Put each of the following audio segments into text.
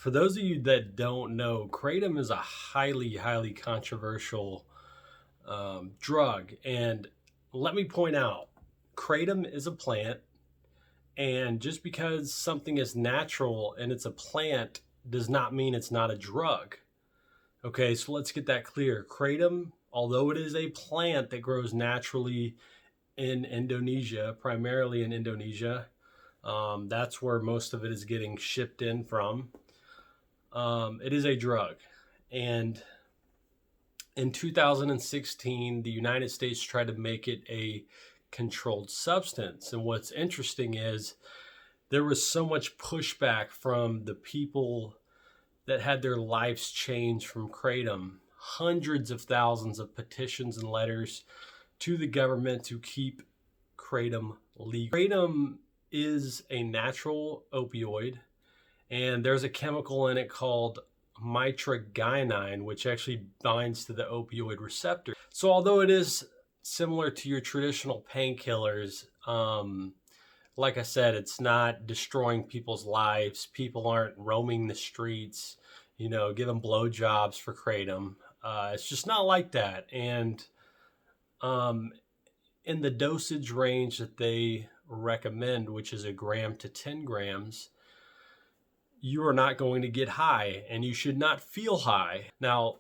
For those of you that don't know, Kratom is a highly controversial drug. And let me point out, Kratom is a plant. And just because something is natural and it's a plant does not mean it's not a drug. Okay, so let's get that clear. Kratom, although it is a plant that grows naturally in Indonesia, primarily in Indonesia, that's where most of it is getting shipped in from. It is a drug. And in 2016, the United States tried to make it a controlled substance. And what's interesting is there was so much pushback from the people that had their lives changed from Kratom. Hundreds of thousands of petitions and letters to the government to keep Kratom legal. Kratom is a natural opioid, and there's a chemical in it called mitragynine, which actually binds to the opioid receptor. So although it is similar to your traditional painkillers, like I said, it's not destroying people's lives. People aren't roaming the streets, giving blowjobs for Kratom. It's just not like that. And in the dosage range that they recommend, which is 1 gram to 10 grams, you are not going to get high, and you should not feel high. Now,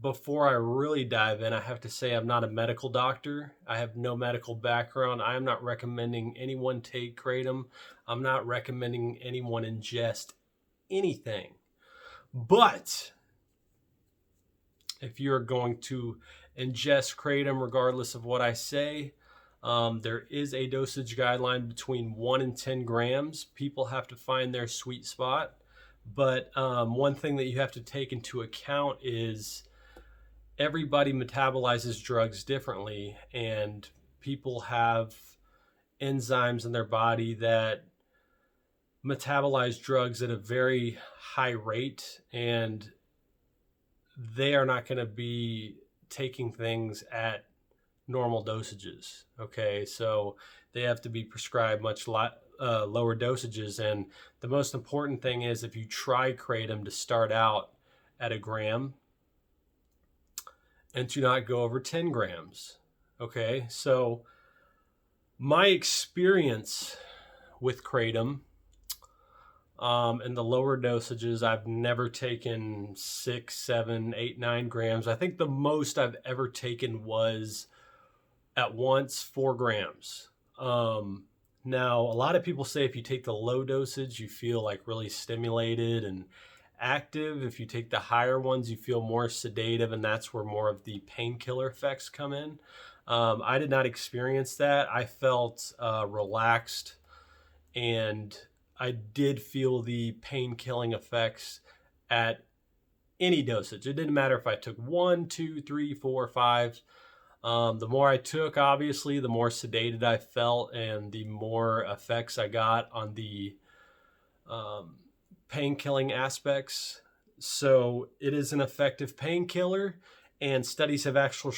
before I really dive in, I have to say I'm not a medical doctor. I have no medical background. I am not recommending anyone take Kratom. I'm not recommending anyone ingest anything. But if you're going to ingest Kratom, regardless of what I say, there is a dosage guideline between 1 and 10 grams. People have to find their sweet spot. But one thing that you have to take into account is everybody metabolizes drugs differently, and people have enzymes in their body that metabolize drugs at a very high rate, and they are not going to be taking things at normal dosages. Okay, so they have to be prescribed much lower dosages. And the most important thing is, if you try Kratom, to start out at 1 gram and to not go over 10 grams. Okay, so my experience with Kratom, in the lower dosages, I've never taken 6, 7, 8, 9 grams. I think the most I've ever taken was at once 4 grams. Now, a lot of people say if you take the low dosage, you feel like really stimulated and active. If you take the higher ones, you feel more sedative, and that's where more of the painkiller effects come in. I did not experience that. I felt relaxed, and I did feel the pain-killing effects at any dosage. It didn't matter if I took 1, 2, 3, 4, 5. The more I took, obviously, the more sedated I felt, and the more effects I got on the pain-killing aspects. So it is an effective painkiller, and studies have actually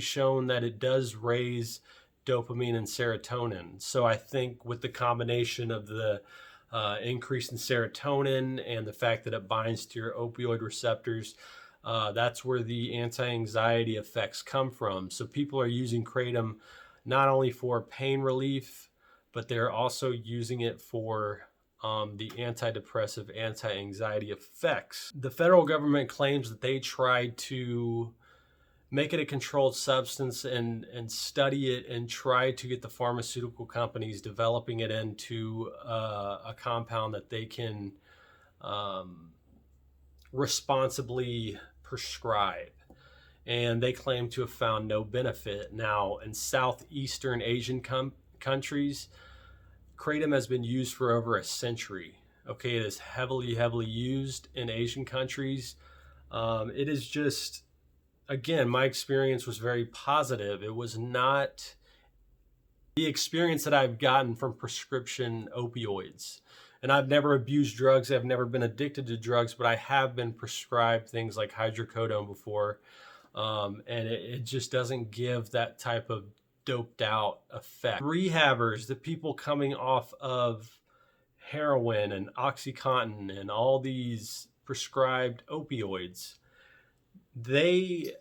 shown that it does raise dopamine and serotonin. So I think with the combination of the increase in serotonin and the fact that it binds to your opioid receptors, that's where the anti-anxiety effects come from. So people are using Kratom not only for pain relief, but they're also using it for the antidepressive, anti-anxiety effects. The federal government claims that they tried to make it a controlled substance and study it and try to get the pharmaceutical companies developing it into a compound that they can responsibly prescribe. And they claim to have found no benefit. Now, in Southeastern Asian countries, Kratom has been used for over a century. Okay, it is heavily used in Asian countries. It is just, again, my experience was very positive. It was not the experience that I've gotten from prescription opioids. And I've never abused drugs. I've never been addicted to drugs, but I have been prescribed things like hydrocodone before. And it just doesn't give that type of doped out effect. Rehabbers, the people coming off of heroin and OxyContin and all these prescribed opioids, they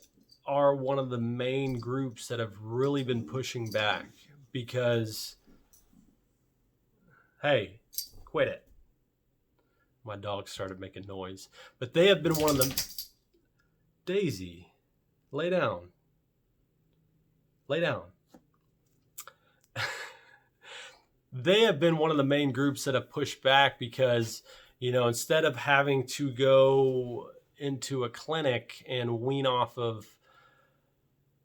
are one of the main groups that have really been pushing back because, hey, quit it. My dog started making noise. But they have been one of the... Daisy, lay down. Lay down. They have been one of the main groups that have pushed back because, you know, instead of having to go into a clinic and wean off of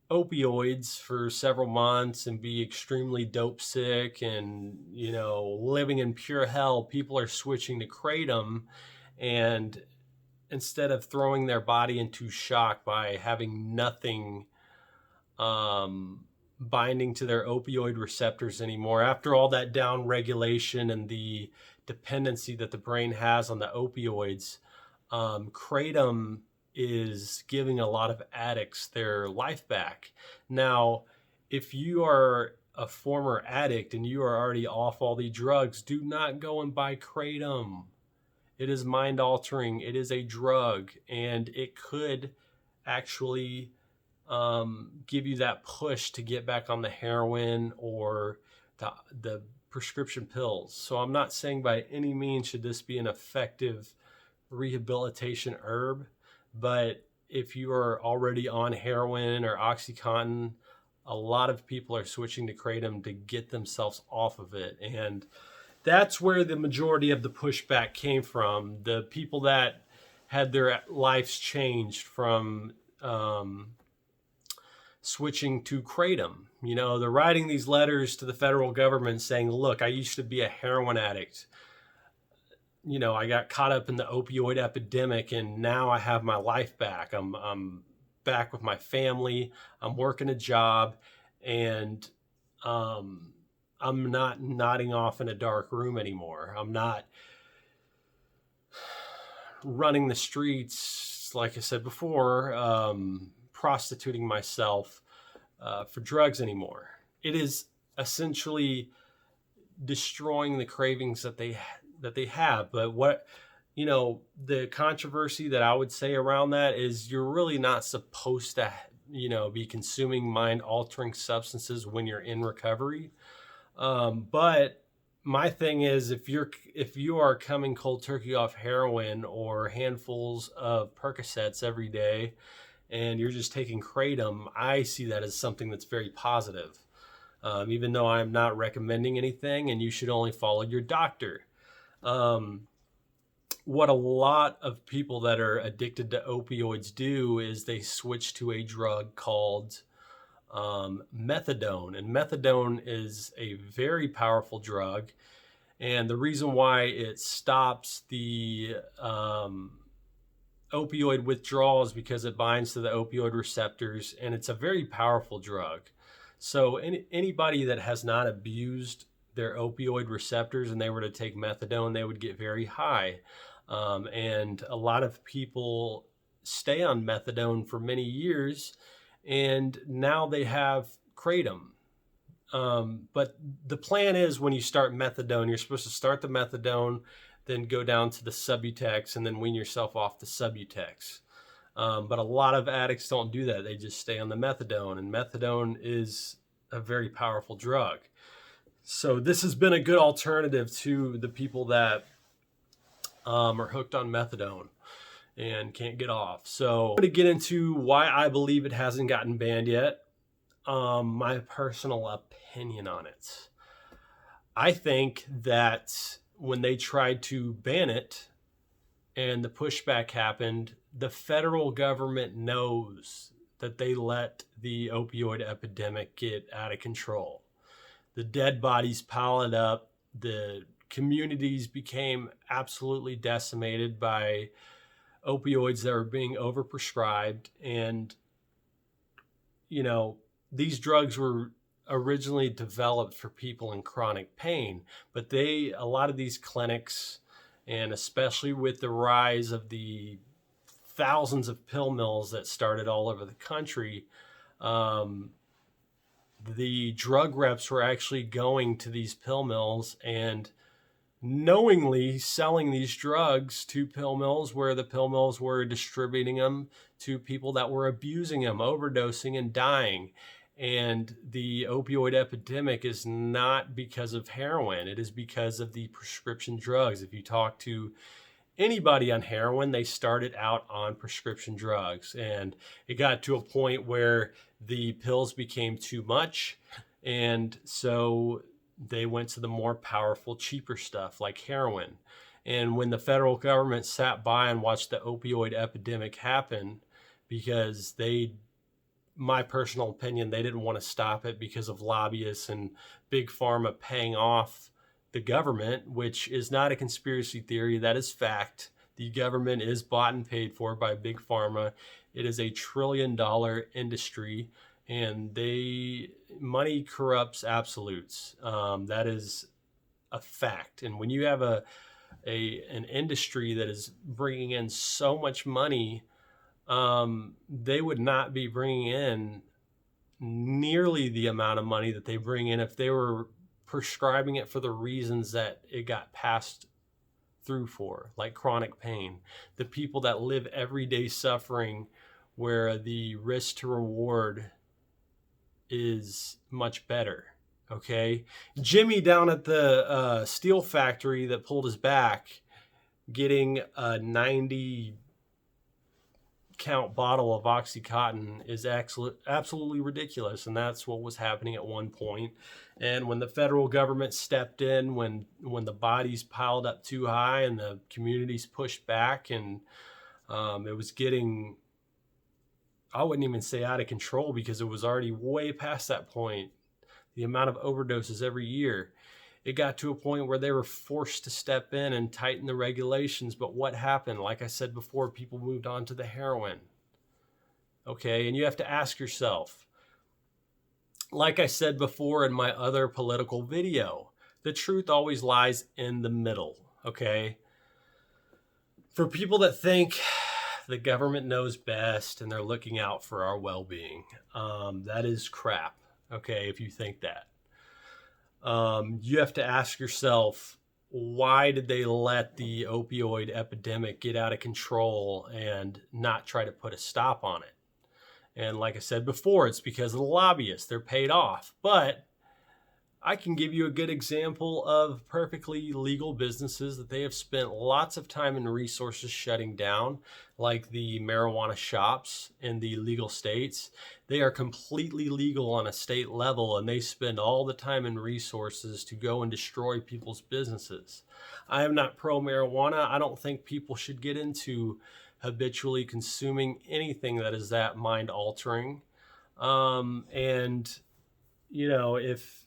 opioids for several months and be extremely dope sick and, you know, living in pure hell, people are switching to Kratom, and instead of throwing their body into shock by having nothing binding to their opioid receptors anymore, after all that down regulation and the dependency that the brain has on the opioids, Kratom is giving a lot of addicts their life back. Now, if you are a former addict and you are already off all the drugs, do not go and buy Kratom. It is mind altering. It is a drug, and it could actually give you that push to get back on the heroin or the prescription pills. So I'm not saying by any means should this be an effective rehabilitation herb, but if you are already on heroin or OxyContin, a lot of people are switching to Kratom to get themselves off of it. And that's where the majority of the pushback came from. The people that had their lives changed from switching to Kratom. You know, they're writing these letters to the federal government saying, look, I used to be a heroin addict. You know, I got caught up in the opioid epidemic and now I have my life back. I'm back with my family. I'm working a job, and I'm not nodding off in a dark room anymore. I'm not running the streets, like I said before, prostituting myself for drugs anymore. It is essentially destroying the cravings that they have. But what, you know, the controversy that I would say around that is you're really not supposed to, you know, be consuming mind altering substances when you're in recovery. But my thing is, if you are coming cold turkey off heroin or handfuls of Percocets every day, and you're just taking Kratom, I see that as something that's very positive. Even though I'm not recommending anything, and you should only follow your doctor. What a lot of people that are addicted to opioids do is they switch to a drug called methadone. And methadone is a very powerful drug. And the reason why it stops the opioid withdrawal is because it binds to the opioid receptors, and it's a very powerful drug. So anybody that has not abused their opioid receptors and they were to take methadone, they would get very high. And a lot of people stay on methadone for many years, and now they have Kratom. But the plan is, when you start methadone, you're supposed to start the methadone, then go down to the Subutex, and then wean yourself off the Subutex. But a lot of addicts don't do that. They just stay on the methadone, and methadone is a very powerful drug. So this has been a good alternative to the people that are hooked on methadone and can't get off. So I'm going to get into why I believe it hasn't gotten banned yet. My personal opinion on it. I think that when they tried to ban it and the pushback happened, the federal government knows that they let the opioid epidemic get out of control. The dead bodies piled up. The communities became absolutely decimated by opioids that were being overprescribed. And, you know, these drugs were originally developed for people in chronic pain, but a lot of these clinics, and especially with the rise of the thousands of pill mills that started all over the country, the drug reps were actually going to these pill mills and knowingly selling these drugs to pill mills, where the pill mills were distributing them to people that were abusing them, overdosing and dying. And the opioid epidemic is not because of heroin. It is because of the prescription drugs. If you talk to anybody on heroin, they started out on prescription drugs, and it got to a point where the pills became too much, and so they went to the more powerful, cheaper stuff like heroin. And when the federal government sat by and watched the opioid epidemic happen, because my personal opinion, they didn't want to stop it because of lobbyists and big pharma paying off the government, which is not a conspiracy theory. That is fact. The government is bought and paid for by big pharma. It is $1 trillion industry, and money corrupts absolutes. That is a fact. And when you have an industry that is bringing in so much money, they would not be bringing in nearly the amount of money that they bring in if they were prescribing it for the reasons that it got passed through for, like chronic pain. The people that live everyday suffering, where the risk to reward is much better. Okay, Jimmy down at the steel factory that pulled his back, getting a 90 count bottle of Oxycontin is absolutely ridiculous, and that's what was happening at one point. And when the federal government stepped in, when the bodies piled up too high and the communities pushed back, and it was getting, I wouldn't even say out of control, because it was already way past that point, the amount of overdoses every year, it got to a point where they were forced to step in and tighten the regulations. But what happened? Like I said before, people moved on to the heroin. Okay, and you have to ask yourself, like I said before in my other political video, the truth always lies in the middle. Okay, for people that think the government knows best and they're looking out for our well-being, that is crap. Okay, if you think that. You have to ask yourself, why did they let the opioid epidemic get out of control and not try to put a stop on it? And like I said before, it's because of the lobbyists. They're paid off. But I can give you a good example of perfectly legal businesses that they have spent lots of time and resources shutting down, like the marijuana shops in the legal states. They are completely legal on a state level, and they spend all the time and resources to go and destroy people's businesses. I am not pro-marijuana. I don't think people should get into habitually consuming anything that is that mind-altering. And, you know, if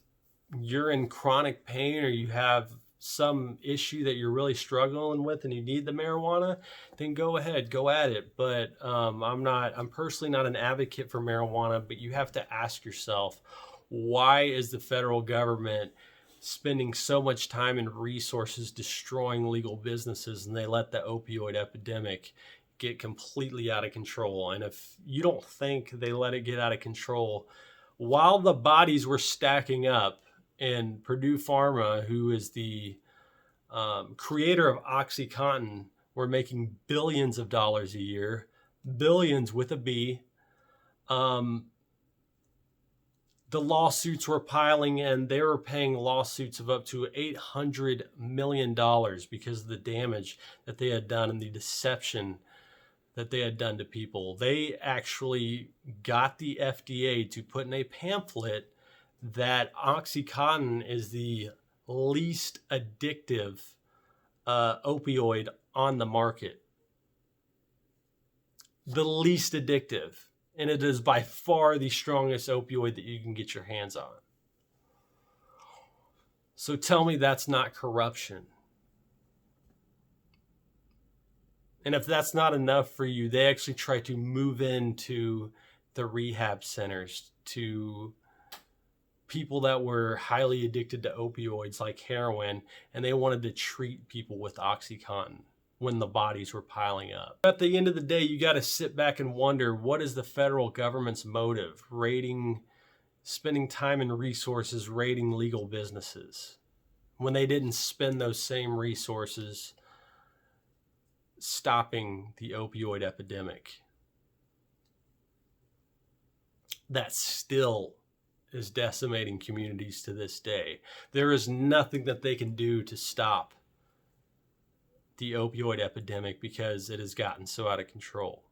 you're in chronic pain or you have some issue that you're really struggling with and you need the marijuana, then go ahead, go at it. But I'm personally not an advocate for marijuana, but you have to ask yourself, why is the federal government spending so much time and resources destroying legal businesses, and they let the opioid epidemic get completely out of control? And if you don't think they let it get out of control, while the bodies were stacking up, and Purdue Pharma, who is the creator of OxyContin, were making billions of dollars a year, billions with a B. The lawsuits were piling in. They were paying lawsuits of up to $800 million because of the damage that they had done and the deception that they had done to people. They actually got the FDA to put in a pamphlet that OxyContin is the least addictive opioid on the market. The least addictive. And it is by far the strongest opioid that you can get your hands on. So tell me that's not corruption. And if that's not enough for you, they actually try to move into the rehab centers to people that were highly addicted to opioids like heroin, and they wanted to treat people with OxyContin when the bodies were piling up. At the end of the day, you got to sit back and wonder, what is the federal government's motive? Spending time and resources raiding legal businesses. when they didn't spend those same resources stopping the opioid epidemic. That still is decimating communities to this day. There is nothing that they can do to stop the opioid epidemic because it has gotten so out of control.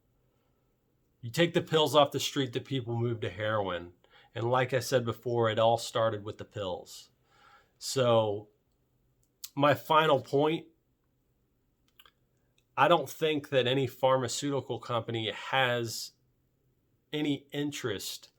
You take the pills off the street, the people move to heroin. And like I said before, it all started with the pills. So my final point, I don't think that any pharmaceutical company has any interest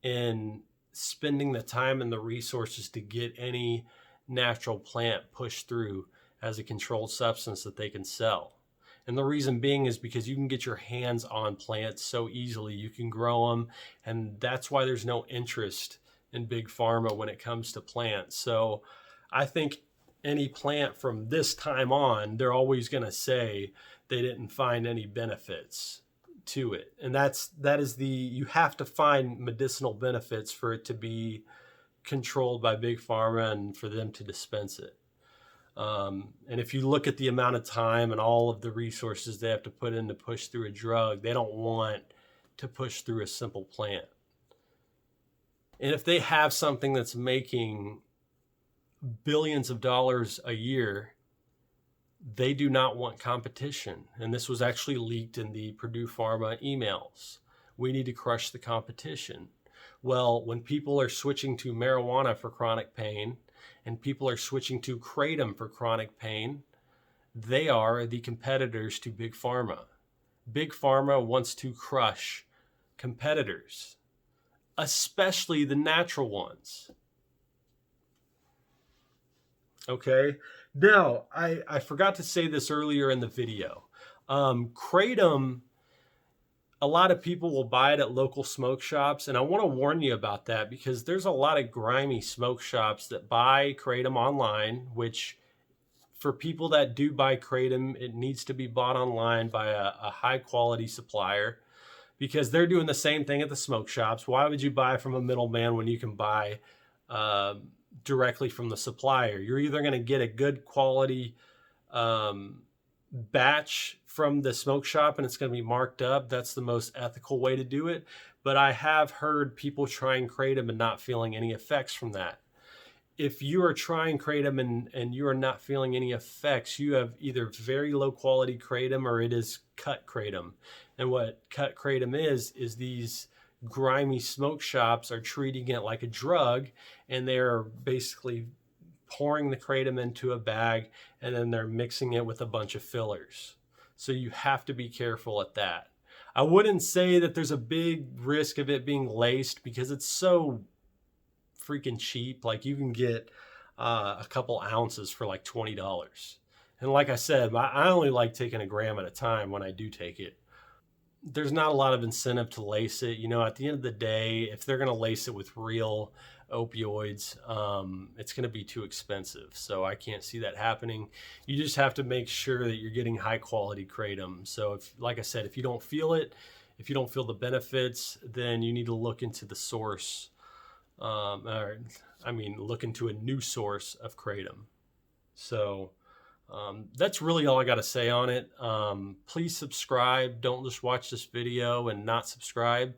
in spending the time and the resources to get any natural plant pushed through as a controlled substance that they can sell. And the reason being is because you can get your hands on plants so easily. You can grow them, and that's why there's no interest in big pharma when it comes to plants. So I think any plant from this time on, they're always going to say they didn't find any benefits to it. And you have to find medicinal benefits for it to be controlled by big pharma and for them to dispense it. And if you look at the amount of time and all of the resources they have to put in to push through a drug, they don't want to push through a simple plant. And if they have something that's making billions of dollars a year, they do not want competition. And this was actually leaked in the Purdue Pharma emails. We need to crush the competition. Well, when people are switching to marijuana for chronic pain and people are switching to Kratom for chronic pain, they are the competitors to Big Pharma. Big Pharma wants to crush competitors, especially the natural ones. Okay. Now, I forgot to say this earlier in the video. Kratom, a lot of people will buy it at local smoke shops, and I want to warn you about that because there's a lot of grimy smoke shops that buy Kratom online, which for people that do buy Kratom, it needs to be bought online by a high quality supplier because they're doing the same thing at the smoke shops. Why would you buy from a middleman when you can buy directly from the supplier? You're either going to get a good quality batch from the smoke shop and it's going to be marked up. That's the most ethical way to do it. But I have heard people trying Kratom and not feeling any effects from that. If you are trying Kratom and you are not feeling any effects, you have either very low quality Kratom or it is cut Kratom. And what cut Kratom is these grimy smoke shops are treating it like a drug, and they're basically pouring the Kratom into a bag and then they're mixing it with a bunch of fillers. So you have to be careful at that. I wouldn't say that there's a big risk of it being laced because it's so freaking cheap. Like you can get a couple ounces for like $20. And like I said, I only like taking a gram at a time when I do take it. There's not a lot of incentive to lace it. You know, at the end of the day, if they're going to lace it with real opioids, it's going to be too expensive. So I can't see that happening. You just have to make sure that you're getting high quality Kratom. So if, like I said, if you don't feel it, if you don't feel the benefits, then you need to look into the source. Look into a new source of Kratom. So that's really all I got to say on it. Please subscribe. Don't just watch this video and not subscribe.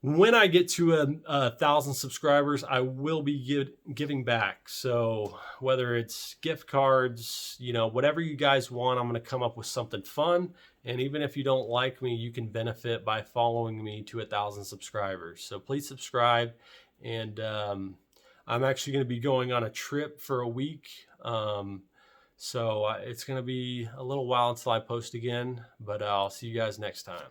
When I get to 1,000 subscribers, I will be giving back. So whether it's gift cards, you know, whatever you guys want, I'm going to come up with something fun. And even if you don't like me, you can benefit by following me to 1,000 subscribers. So please subscribe. And I'm actually going to be going on a trip for a week. So it's going to be a little while until I post again, but I'll see you guys next time.